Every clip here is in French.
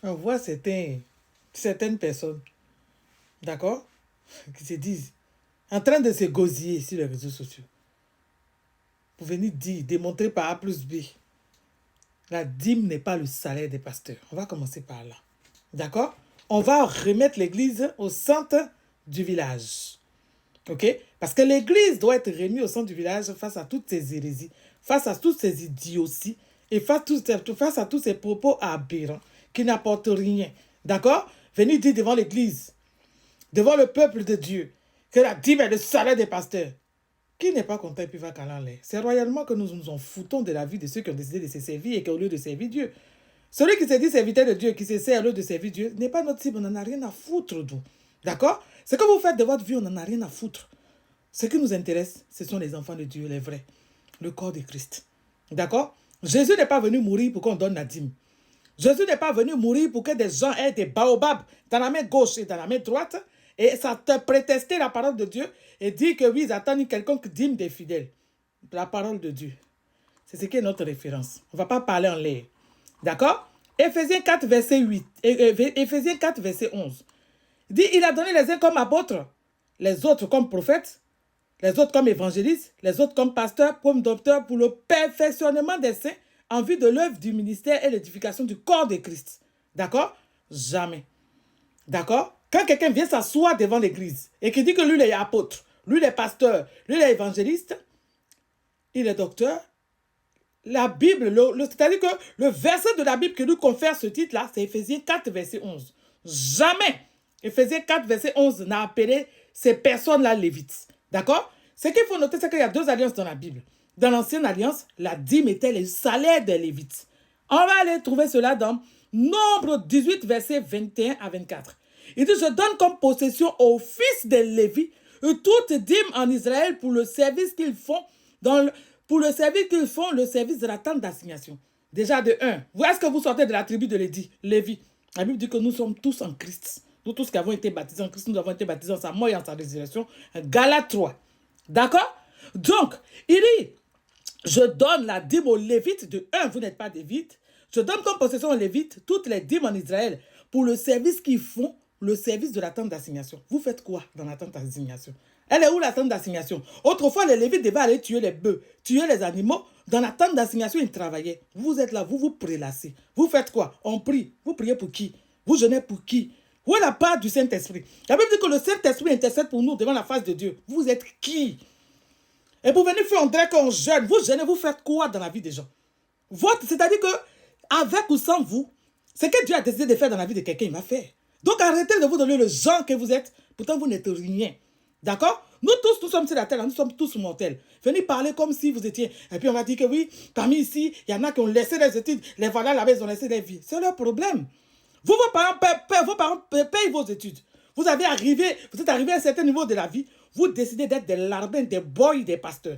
On voit certaines personnes, d'accord, qui se disent, en train de se gosiller sur les réseaux sociaux, pour venir dire, démontrer par A plus B, la dîme n'est pas le salaire des pasteurs. On va commencer par là. D'accord? On va remettre l'église au centre du village. OK? Parce que l'église doit être remise au centre du village face à toutes ces hérésies, face à toutes ces idioties et face à tous ces propos aberrants qui n'apportent rien. D'accord? Venez dire devant l'église, devant le peuple de Dieu, que la dîme est le salaire des pasteurs. Qui n'est pas content et puis va caler en l'air? C'est royalement que nous nous en foutons de la vie de ceux qui ont décidé de se servir et qu'au lieu de servir Dieu. Celui qui se dit serviteur de Dieu, qui se sert au lieu de servir Dieu, n'est pas notre cible, on n'en a rien à foutre d'où. D'accord? Ce que vous faites de votre vie, on n'en a rien à foutre. Ce qui nous intéresse, ce sont les enfants de Dieu, les vrais. Le corps de Christ. D'accord? Jésus n'est pas venu mourir pour qu'on donne la dîme. Jésus n'est pas venu mourir pour que des gens aient des baobabs dans la main gauche et dans la main droite et ça te prétester la parole de Dieu et dire que oui, ils attendent quelconque dîme des fidèles. La parole de Dieu. C'est ce qui est notre référence. On ne va pas parler en l'air. D'accord? Éphésiens 4, verset 8. Éphésiens 4, verset 11. Il dit, il a donné les uns comme apôtres, les autres comme prophètes, les autres comme évangélistes, les autres comme pasteurs, comme docteurs, pour le perfectionnement des saints, en vue de l'œuvre du ministère et l'édification du corps de Christ. D'accord? Jamais. D'accord? Quand quelqu'un vient s'asseoir devant l'église et qui dit que lui, il est apôtre, lui, il est pasteur, lui, il est évangéliste, il est docteur, la Bible, c'est-à-dire que le verset de la Bible qui nous confère ce titre-là, c'est Éphésiens 4, verset 11. Jamais Éphésiens 4, verset 11 n'a appelé ces personnes-là lévites. D'accord? Ce qu'il faut noter, c'est qu'il y a deux alliances dans la Bible. Dans l'ancienne alliance, la dîme était le salaire des lévites. On va aller trouver cela dans Nombre 18, verset 21 à 24. Il dit, je donne comme possession aux fils de Lévi toute dîme en Israël pour le service qu'ils font pour le service de la tente d'assignation. Déjà de 1. Où est-ce que vous sortez de la tribu de Lévi? La Bible dit que nous sommes tous en Christ. Nous tous qui avons été baptisés en Christ, nous avons été baptisés en sa mort et en sa résurrection. Galates 3. D'accord? Donc, il dit, je donne la dîme aux Lévites de 1. Vous n'êtes pas des Lévites. Je donne comme possession aux Lévites toutes les dîmes en Israël pour le service qu'ils font, le service de la tente d'assignation. Vous faites quoi dans la tente d'assignation? Elle est où la tente d'assignation? Autrefois, les Lévites devaient aller tuer les bœufs, tuer les animaux. Dans la tente d'assignation, ils travaillaient. Vous êtes là, vous vous prélassez. Vous faites quoi? On prie. Vous priez pour qui? Vous jeûnez pour qui? Où est la part du Saint-Esprit? La Bible dit que le Saint-Esprit intercède pour nous devant la face de Dieu. Vous êtes qui? Et pour venir faire, on dirait qu'on jeûne. Vous jeûnez, vous faites quoi dans la vie des gens? C'est-à-dire que, avec ou sans vous, ce que Dieu a décidé de faire dans la vie de quelqu'un, il va faire. Donc arrêtez de vous donner le genre que vous êtes. Pourtant, vous n'êtes rien. D'accord? Nous tous, nous sommes sur la terre, nous sommes tous mortels. Venez parler comme si vous étiez. Et puis on va dire que oui, parmi ici, il y en a qui ont laissé les études. Les voilà là-bas, ils ont laissé des vies. C'est leur problème. Vous, vos parents payent vos études. Vous êtes arrivé à un certain niveau de la vie. Vous décidez d'être des larbins, des boys, des pasteurs.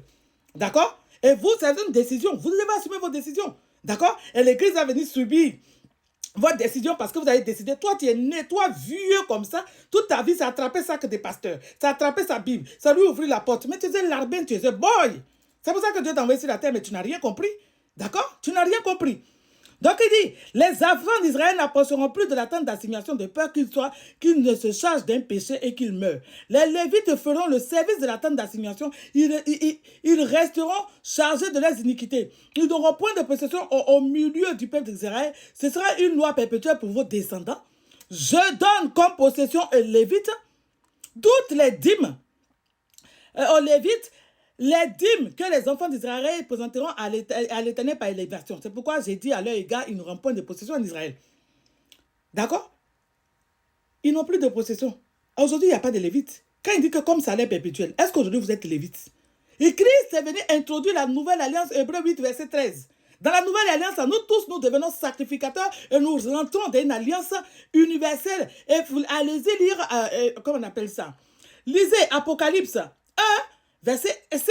D'accord? Et vous, c'est une décision. Vous devez assumer vos décisions. D'accord? Et l'église va venir subir votre décision parce que vous avez décidé. Toi, tu es né, toi, vieux comme ça. Toute ta vie, c'est attraper ça que des pasteurs. C'est attraper sa Bible. Ça lui ouvrir la porte. Mais tu es un larbin, tu es un boy. C'est pour ça que Dieu t'a envoyé sur la terre, mais tu n'as rien compris. D'accord? Tu n'as rien compris. Donc il dit, les enfants d'Israël n'approcheront plus de la tente d'assignation de peur qu'ils ne se chargent d'un péché et qu'ils meurent. Les Lévites feront le service de la tente d'assignation. Ils resteront chargés de leurs iniquités. Ils n'auront point de possession au milieu du peuple d'Israël. Ce sera une loi perpétuelle pour vos descendants. Je donne comme possession aux Lévites toutes les dîmes aux Lévites, les dîmes que les enfants d'Israël présenteront à l'Éternel par élévation. C'est pourquoi j'ai dit à leur égard, ils n'auront point de possession en Israël. D'accord? Ils n'ont plus de possession. Aujourd'hui, il n'y a pas de Lévites. Quand il dit que comme salaire perpétuel, est-ce qu'aujourd'hui vous êtes Lévites? Et Christ est venu introduire la nouvelle alliance, Hébreux 8, verset 13. Dans la nouvelle alliance, nous tous, nous devenons sacrificateurs et nous rentrons dans une alliance universelle. Et allez-y lire, comment on appelle ça? Lisez Apocalypse 1, verset 5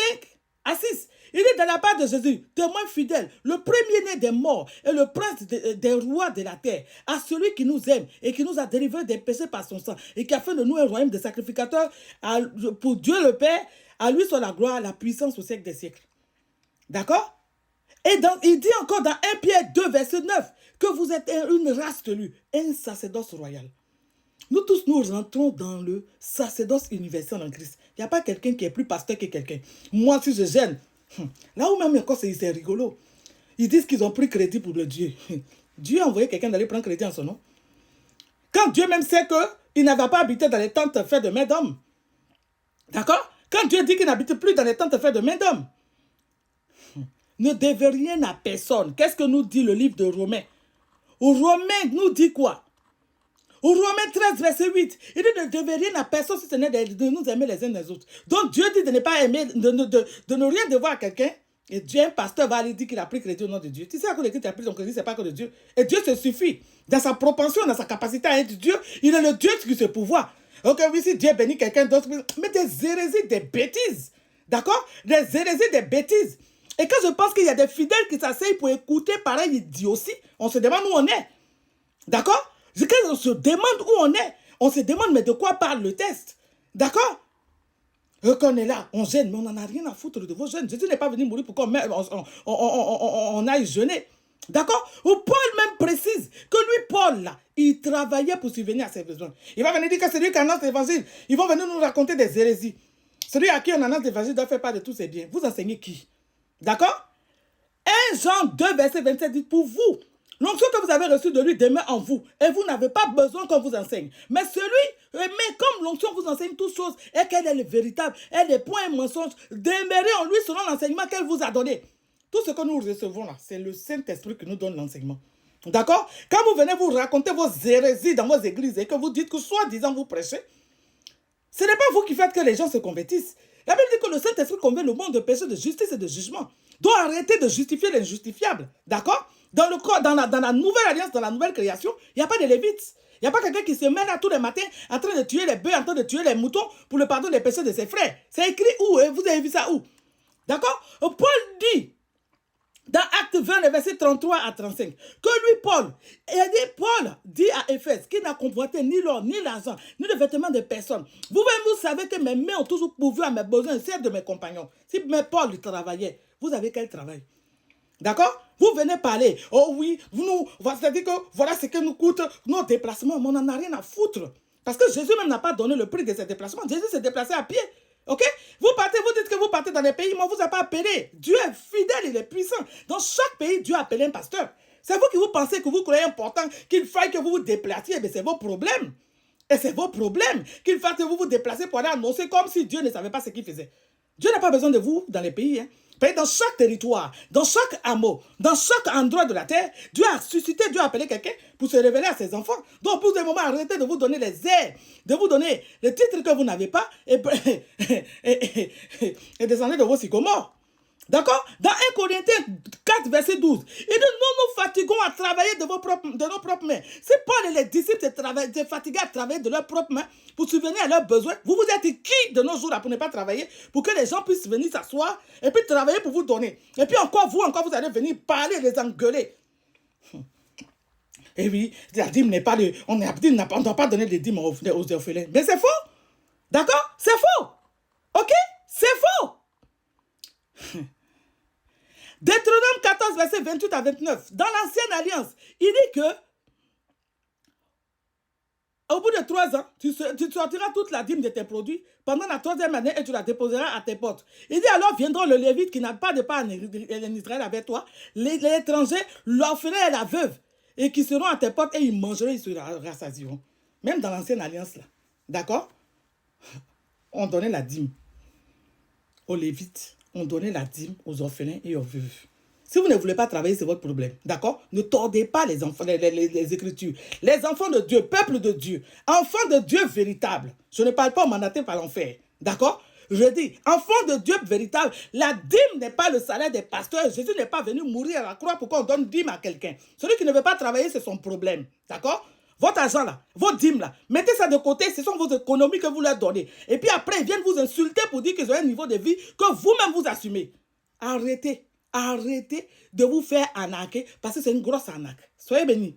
à 6. Il est dans la part de Jésus, témoin fidèle, le premier-né des morts et le prince des rois de la terre, à celui qui nous aime et qui nous a délivrés des péchés par son sang et qui a fait de nous un royaume de sacrificateurs pour Dieu le Père. À lui soit la gloire, la puissance au siècle des siècles. D'accord? Et il dit encore dans 1 Pierre 2, verset 9, que vous êtes une race élue, un sacerdoce royal. Nous tous, nous rentrons dans le sacerdoce universel en Christ. Il n'y a pas quelqu'un qui est plus pasteur que quelqu'un. Moi, si je gêne, là où même encore c'est rigolo, ils disent qu'ils ont pris crédit pour le Dieu. Dieu a envoyé quelqu'un d'aller prendre crédit en son nom. Quand Dieu même sait qu'il n'avait pas habité dans les tentes faites de main d'homme. D'accord? Quand Dieu dit qu'il n'habite plus dans les tentes faites de main d'homme. Ne devez rien à personne. Qu'est-ce que nous dit le livre de Romains? Romains nous dit quoi? Romains 13, verset 8, il dit ne devez rien à personne si ce n'est de nous aimer les uns les autres. Donc Dieu dit de ne pas aimer, de ne rien devoir à quelqu'un. Et Dieu, un pasteur va aller dire qu'il a pris crédit au nom de Dieu. Tu sais à quoi tu as pris ton crédit, c'est pas que de Dieu. Et Dieu se suffit. Dans sa propension, dans sa capacité à être Dieu, il est le Dieu qui se pouvoir. Ok, oui, si Dieu bénit quelqu'un d'autre, mais des hérésies, des bêtises. D'accord? Des hérésies, des bêtises. Et quand je pense qu'il y a des fidèles qui s'asseyent pour écouter pareil idiotie, on se demande où on est. D'accord? Quand on se demande où on se demande mais de quoi parle le texte. D'accord? Quand on est là, on gêne, mais on n'en a rien à foutre de vos gênes. Jésus n'est pas venu mourir pour qu'on on aille jeûner. D'accord? Paul même précise que lui, Paul, là, il travaillait pour subvenir à ses besoins. Il va venir dire que c'est lui qui annonce l'évangile. Ils vont venir nous raconter des hérésies. Celui à qui on annonce l'évangile doit faire part de tous ses biens. Vous enseignez qui? D'accord? 1 Jean 2, verset 27 dit pour vous. L'onction que vous avez reçue de lui demeure en vous. Et vous n'avez pas besoin qu'on vous enseigne. Mais comme l'onction vous enseigne toutes choses et qu'elle est le véritable, elle n'est point un mensonge, demeurez en lui selon l'enseignement qu'elle vous a donné. Tout ce que nous recevons là, c'est le Saint-Esprit qui nous donne l'enseignement. D'accord? Quand vous venez vous raconter vos hérésies dans vos églises et que vous dites que soi-disant vous prêchez, ce n'est pas vous qui faites que les gens se convertissent. La Bible dit que le Saint-Esprit convainc le monde de péché, de justice et de jugement. Donc arrêtez de justifier l'injustifiable. D'accord? Dans la nouvelle alliance, dans la nouvelle création, il n'y a pas de lévites. Il n'y a pas quelqu'un qui se met là tous les matins en train de tuer les bœufs, en train de tuer les moutons pour le pardon des péchés de ses frères. C'est écrit où? Vous avez vu ça où? D'accord? Paul dit, dans Acte 20, le verset 33 à 35, que lui, Paul dit à Éphèse qu'il n'a convoité ni l'or, ni l'argent, ni le vêtement de personne. Vous savez que mes mains ont toujours pourvu à mes besoins, celles de mes compagnons. Si Paul travaillait, vous avez quel travail? D'accord? Vous venez parler. Oh oui, c'est-à-dire que voilà ce que nous coûte nos déplacements. Mais on n'en a rien à foutre. Parce que Jésus même n'a pas donné le prix de ses déplacements. Jésus s'est déplacé à pied. Ok? Vous dites que vous partez dans des pays, mais on ne vous a pas appelé. Dieu est fidèle, il est puissant. Dans chaque pays, Dieu a appelé un pasteur. C'est vous qui vous pensez que vous croyez important qu'il faille que vous vous déplaciez. Mais c'est vos problèmes. Et c'est vos problèmes qu'il faille que vous vous déplacez pour aller annoncer comme si Dieu ne savait pas ce qu'il faisait. Dieu n'a pas besoin de vous dans les pays. Dans chaque territoire, dans chaque hameau, dans chaque endroit de la terre, Dieu a suscité, Dieu a appelé quelqu'un pour se révéler à ses enfants. Donc, pour des moments, arrêtez de vous donner les airs, de vous donner les titres que vous n'avez pas et descendez de vos sycomores. D'accord? Dans 1 Corinthiens 4, verset 12, il dit, nous nous fatiguons à travailler de nos propres mains. Si Paul et les disciples se fatigués à travailler de leurs propres mains pour subvenir à leurs besoins, vous êtes qui de nos jours là pour ne pas travailler, pour que les gens puissent venir s'asseoir et puis travailler pour vous donner. Et puis encore vous allez venir parler et les engueuler. Et oui, la dîme n'est pas on ne doit pas donner des dîmes aux orphelins. Mais c'est faux. D'accord? C'est faux. Ok? C'est faux. Deutéronome 14, verset 28 à 29. Dans l'ancienne alliance, il dit que au bout de 3 ans, tu sortiras toute la dîme de tes produits pendant la 3e année et tu la déposeras à tes portes. Il dit alors viendront le Lévite qui n'a pas de part en Israël avec toi, l'étranger, l'orphelin et la veuve, et qui seront à tes portes et ils mangeront, ils se rassasieront. Même dans l'ancienne alliance là. D'accord? On donnait la dîme aux Lévites. On donnait la dîme aux orphelins et aux veuves. Si vous ne voulez pas travailler, c'est votre problème. D'accord? Ne tordez pas les enfants, les Écritures. Les enfants de Dieu, peuple de Dieu, enfants de Dieu véritable. Je ne parle pas mandaté par l'enfer. D'accord? Je dis, enfants de Dieu véritable, la dîme n'est pas le salaire des pasteurs. Jésus n'est pas venu mourir à la croix pour qu'on donne dîme à quelqu'un. Celui qui ne veut pas travailler, c'est son problème. D'accord? Votre argent là, vos dîmes là, mettez ça de côté, ce sont vos économies que vous leur donnez. Et puis après, ils viennent vous insulter pour dire qu'ils ont un niveau de vie que vous-même vous assumez. Arrêtez de vous faire arnaquer parce que c'est une grosse arnaque. Soyez bénis.